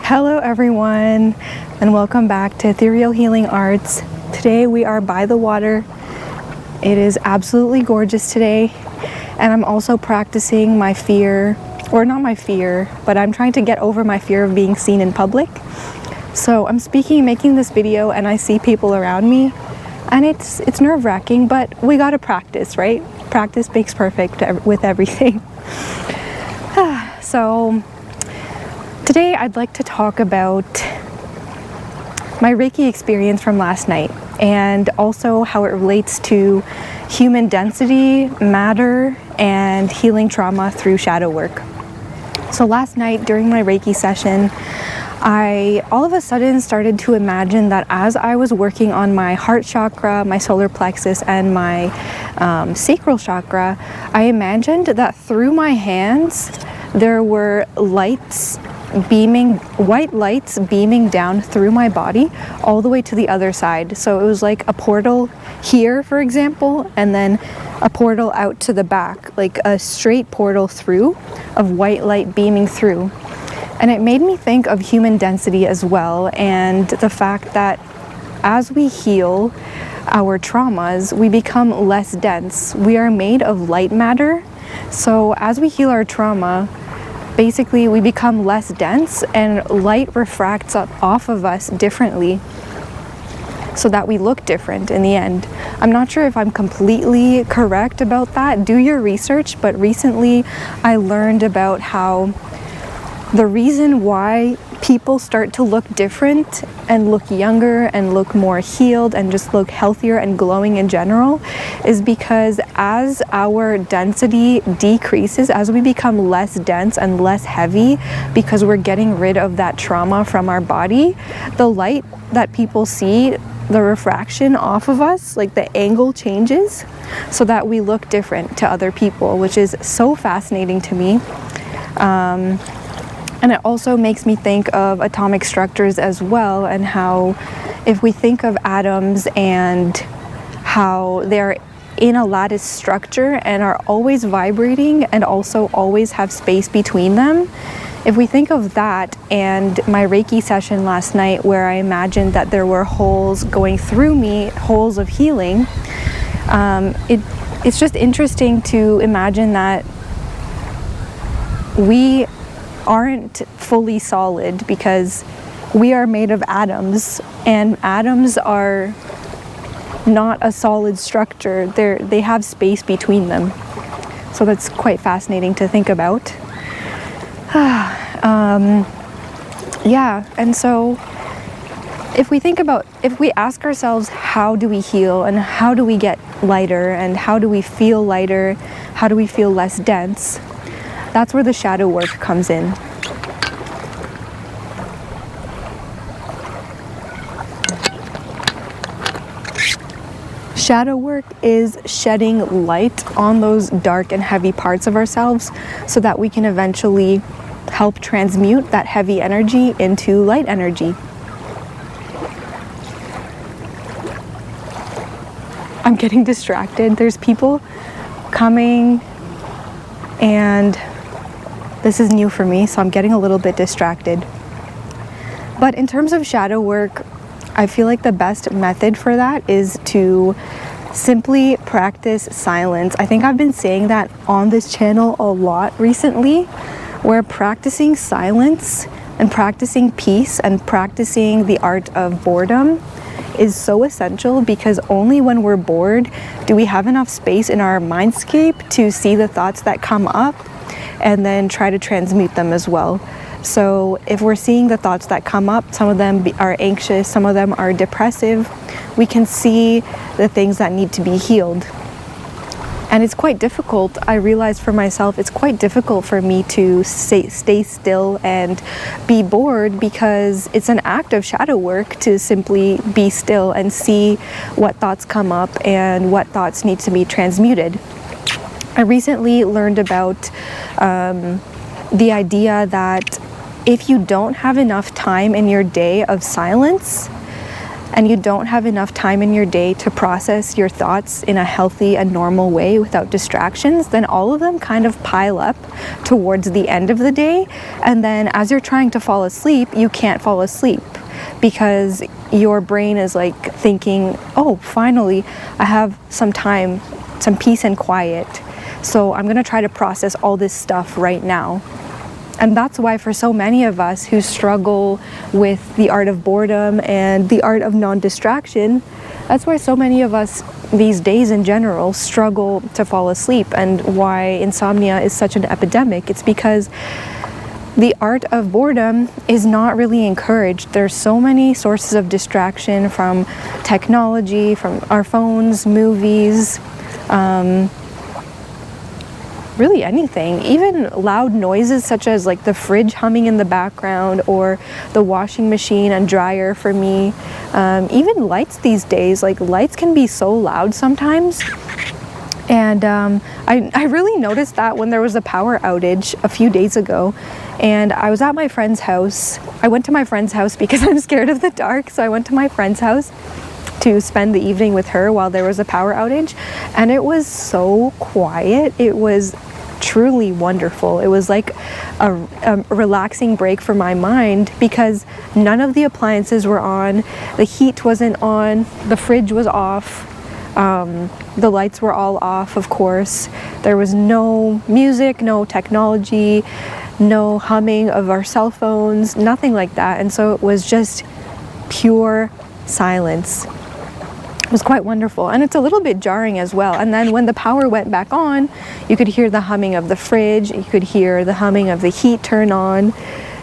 Hello everyone, and welcome back to Ethereal Healing Arts. Today we are by the water. It is absolutely gorgeous today, and I'm also practicing my fear, or not my fear, but I'm trying to get over my fear of being seen in public. So I'm making this video, and I see people around me, and it's nerve-wracking, but we gotta practice, right? Practice makes perfect with everything. So today I'd like to talk about my Reiki experience from last night, and also how it relates to human density, matter, and healing trauma through shadow work. So last night during my Reiki session, I all of a sudden started to imagine that as I was working on my heart chakra, my solar plexus, and my sacral chakra, I imagined that through my hands there were white lights beaming down through my body all the way to the other side. So it was like a portal here, for example, and then a portal out to the back, like a straight portal through of white light beaming through. And it made me think of human density as well, and the fact that as we heal our traumas, we become less dense. We are made of light matter. So as we heal our trauma, basically we become less dense, and light refracts off of us differently so that we look different in the end. I'm not sure if I'm completely correct about that. Do your research, but recently I learned about how the reason why people start to look different and look younger and look more healed and just look healthier and glowing in general is because as our density decreases, as we become less dense and less heavy because we're getting rid of that trauma from our body, the light that people see, the refraction off of us, like the angle changes so that we look different to other people, which is so fascinating to me. And it also makes me think of atomic structures as well, and how if we think of atoms and how they're in a lattice structure and are always vibrating and also always have space between them, if we think of that and my Reiki session last night where I imagined that there were holes going through me, holes of healing, it's just interesting to imagine that we aren't fully solid because we are made of atoms, and atoms are not a solid structure. They have space between them. So that's quite fascinating to think about. Yeah, and so if we ask ourselves, how do we heal and how do we get lighter and how do we feel lighter, how do we feel less dense, that's where the shadow work comes in. Shadow work is shedding light on those dark and heavy parts of ourselves so that we can eventually help transmute that heavy energy into light energy. I'm getting distracted. There's people coming, and this is new for me, so I'm getting a little bit distracted. But in terms of shadow work, I feel like the best method for that is to simply practice silence. I think I've been saying that on this channel a lot recently, where practicing silence and practicing peace and practicing the art of boredom is so essential, because only when we're bored do we have enough space in our mindscape to see the thoughts that come up and then try to transmute them as well. So if we're seeing the thoughts that come up, some of them are anxious, some of them are depressive, we can see the things that need to be healed. And it's quite difficult. I realize for myself, it's quite difficult for me to stay still and be bored, because it's an act of shadow work to simply be still and see what thoughts come up and what thoughts need to be transmuted. I recently learned about the idea that if you don't have enough time in your day of silence, and you don't have enough time in your day to process your thoughts in a healthy and normal way without distractions, then all of them kind of pile up towards the end of the day. And then as you're trying to fall asleep, you can't fall asleep because your brain is like thinking, oh, finally, I have some time, some peace and quiet. So I'm going to try to process all this stuff right now. And that's why for so many of us who struggle with the art of boredom and the art of non-distraction, that's why so many of us these days in general struggle to fall asleep, and why insomnia is such an epidemic. It's because the art of boredom is not really encouraged. There's so many sources of distraction, from technology, from our phones, movies, really anything, even loud noises such as like the fridge humming in the background or the washing machine and dryer for me. Even lights these days, like lights can be so loud sometimes. And I really noticed that when there was a power outage a few days ago, and I was at my friend's house. I went to my friend's house because I'm scared of the dark, so I went to my friend's house to spend the evening with her while there was a power outage, and it was so quiet. It was truly wonderful. It was like a relaxing break for my mind because none of the appliances were on, the heat wasn't on, the fridge was off, the lights were all off, of course. There was no music, no technology, no humming of our cell phones, nothing like that. And so it was just pure silence. It was quite wonderful, and it's a little bit jarring as well. And then when the power went back on, you could hear the humming of the fridge, you could hear the humming of the heat turn on,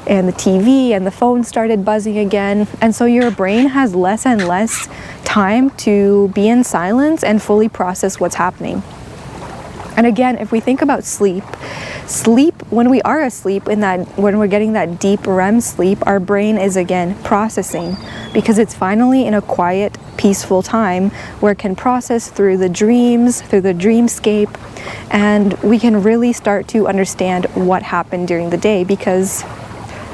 and the TV and the phone started buzzing again. And so your brain has less and less time to be in silence and fully process what's happening. And again, if we think about sleep, when we are asleep, when we're getting that deep REM sleep, our brain is again processing, because it's finally in a quiet, peaceful time where it can process through the dreams, through the dreamscape, and we can really start to understand what happened during the day, because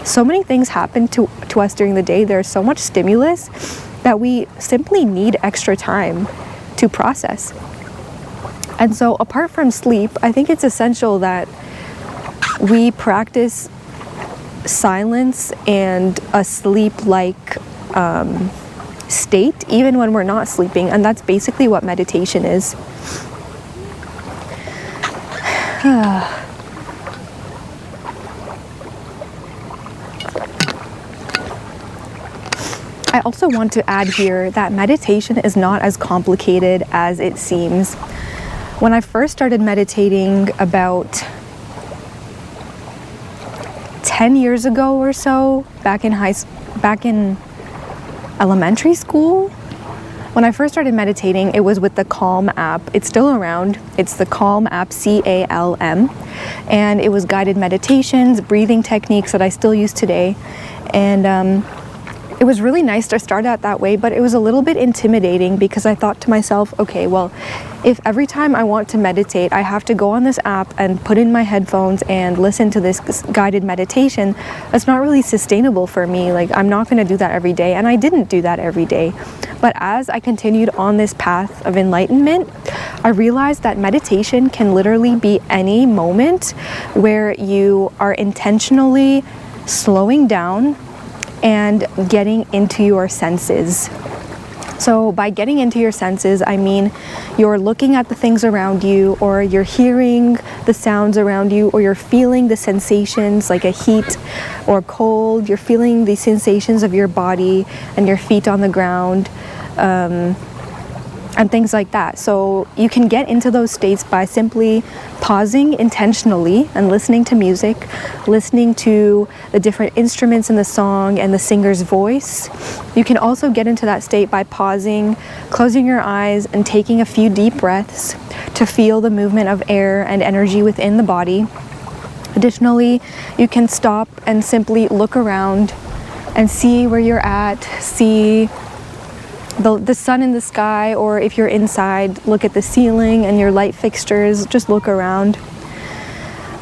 so many things happen to us during the day. There's so much stimulus that we simply need extra time to process. And so apart from sleep, I think it's essential that we practice silence and a sleep-like state even when we're not sleeping, and that's basically what meditation is. I also want to add here that meditation is not as complicated as it seems. When I first started meditating about 10 years ago or so, back in elementary school, when I first started meditating, it was with the Calm app. It's still around. It's the Calm app, CALM, and it was guided meditations, breathing techniques that I still use today. And it was really nice to start out that way, but it was a little bit intimidating because I thought to myself, okay, well, if every time I want to meditate, I have to go on this app and put in my headphones and listen to this guided meditation, that's not really sustainable for me. Like, I'm not going to do that every day, and I didn't do that every day. But as I continued on this path of enlightenment, I realized that meditation can literally be any moment where you are intentionally slowing down and getting into your senses. So by getting into your senses, I mean you're looking at the things around you, or you're hearing the sounds around you, or you're feeling the sensations like a heat or cold. You're feeling the sensations of your body and your feet on the ground, and things like that. So you can get into those states by simply pausing intentionally and listening to music, listening to the different instruments in the song and the singer's voice. You can also get into that state by pausing, closing your eyes, and taking a few deep breaths to feel the movement of air and energy within the body. Additionally, you can stop and simply look around and see where you're at, see the sun in the sky, or if you're inside, look at the ceiling and your light fixtures, just look around.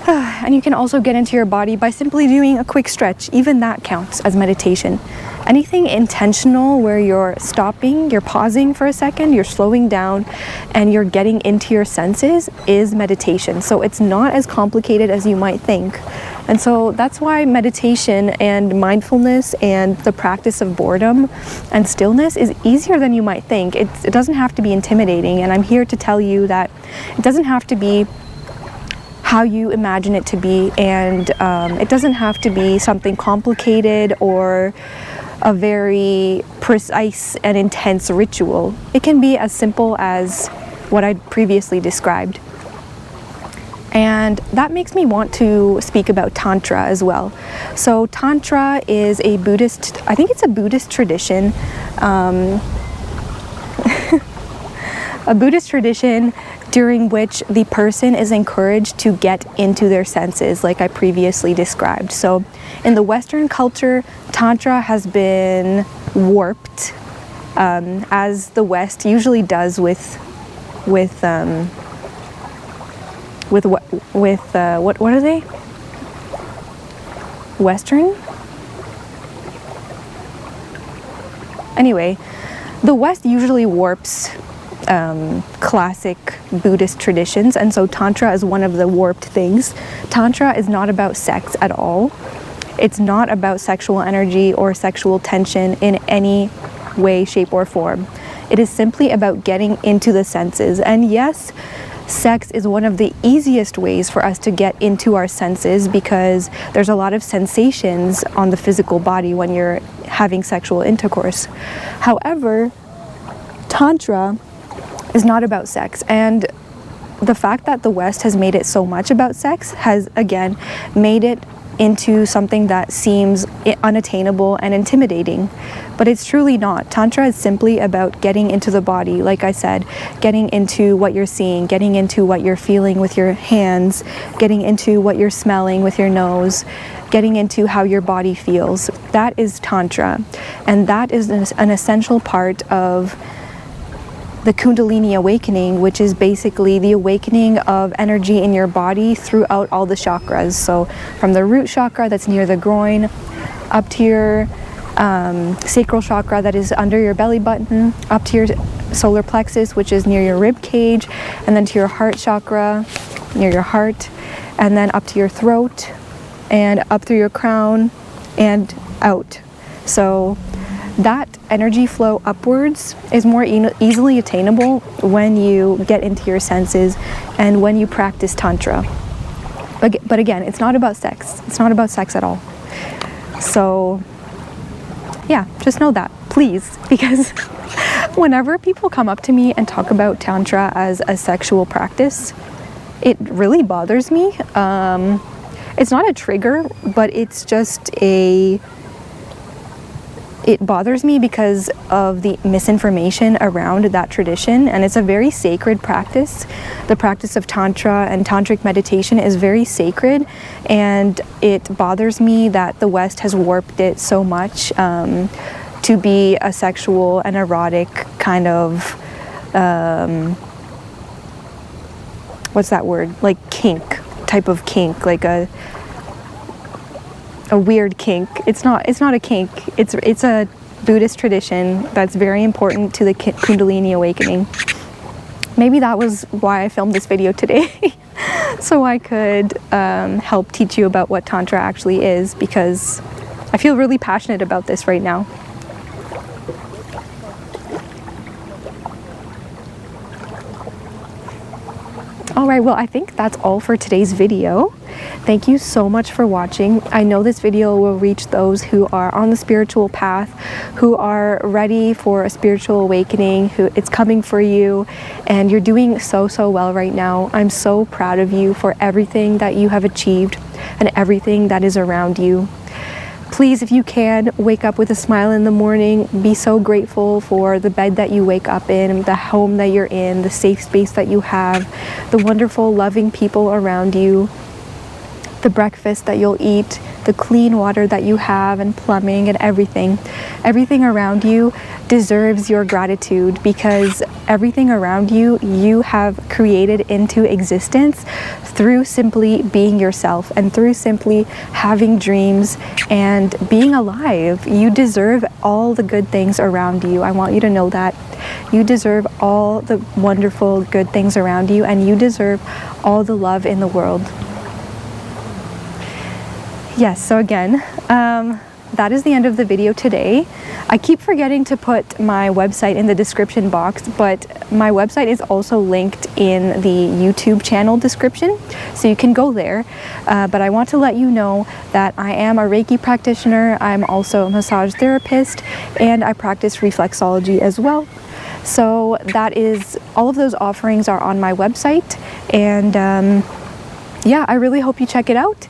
And you can also get into your body by simply doing a quick stretch. Even that counts as meditation. Anything intentional where you're stopping, you're pausing for a second, you're slowing down, and you're getting into your senses is meditation. So it's not as complicated as you might think. And so that's why meditation and mindfulness and the practice of boredom and stillness is easier than you might think. It doesn't have to be intimidating, and I'm here to tell you that it doesn't have to be how you imagine it to be, and it doesn't have to be something complicated or a very precise and intense ritual. It can be as simple as what I previously described. And that makes me want to speak about Tantra as well. So Tantra is a Buddhist, I think it's a Buddhist tradition, a Buddhist tradition during which the person is encouraged to get into their senses, like I previously described. So in the Western culture, Tantra has been warped, as the West usually does with what are they? Western? Anyway, the West usually warps classic Buddhist traditions, and so Tantra is one of the warped things. Tantra is not about sex at all. It's not about sexual energy or sexual tension in any way, shape, or form. It is simply about getting into the senses. And yes, sex is one of the easiest ways for us to get into our senses because there's a lot of sensations on the physical body when you're having sexual intercourse. However, Tantra is not about sex, and the fact that the West has made it so much about sex has again made it into something that seems unattainable and intimidating, but it's truly not. Tantra is simply about getting into the body, like I said, getting into what you're seeing, getting into what you're feeling with your hands, getting into what you're smelling with your nose, getting into how your body feels. That is Tantra, and that is an essential part of the Kundalini awakening, which is basically the awakening of energy in your body throughout all the chakras. So from the root chakra that's near the groin, up to your sacral chakra that is under your belly button, up to your solar plexus, which is near your rib cage, and then to your heart chakra, near your heart, and then up to your throat, and up through your crown, and out. So that energy flow upwards is more easily attainable when you get into your senses and when you practice Tantra. But again, it's not about sex. It's not about sex at all. So yeah, just know that, please, because whenever people come up to me and talk about Tantra as a sexual practice, it really bothers me. It's not a trigger, but it's just it bothers me because of the misinformation around that tradition, and it's a very sacred practice. The practice of Tantra and Tantric meditation is very sacred, and it bothers me that the West has warped it so much to be a sexual and erotic kind of, what's that word? Like kink, type of kink, like a weird kink. It's not a kink. It's a Buddhist tradition that's very important to the Kundalini awakening. Maybe that was why I filmed this video today, so I could help teach you about what Tantra actually is, because I feel really passionate about this right now. Alright, well, I think that's all for today's video. Thank you so much for watching. I know this video will reach those who are on the spiritual path, who are ready for a spiritual awakening, who it's coming for you, and you're doing so well right now. I'm so proud of you for everything that you have achieved and everything that is around you. Please, if you can, wake up with a smile in the morning. Be so grateful for the bed that you wake up in, the home that you're in, the safe space that you have, the wonderful, loving people around you. the breakfast that you'll eat, the clean water that you have, and plumbing and everything. Everything around you deserves your gratitude, because everything around you, you have created into existence through simply being yourself and through simply having dreams and being alive. You deserve all the good things around you. I want you to know that. You deserve all the wonderful good things around you, and you deserve all the love in the world. Yes, so again, that is the end of the video today. I keep forgetting to put my website in the description box, but my website is also linked in the YouTube channel description, so you can go there. But I want to let you know that I am a Reiki practitioner. I'm also a massage therapist, and I practice reflexology as well. So that is, all of those offerings are on my website, and yeah, I really hope you check it out.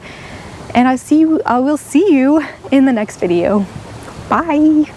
And I will see you in the next video. Bye.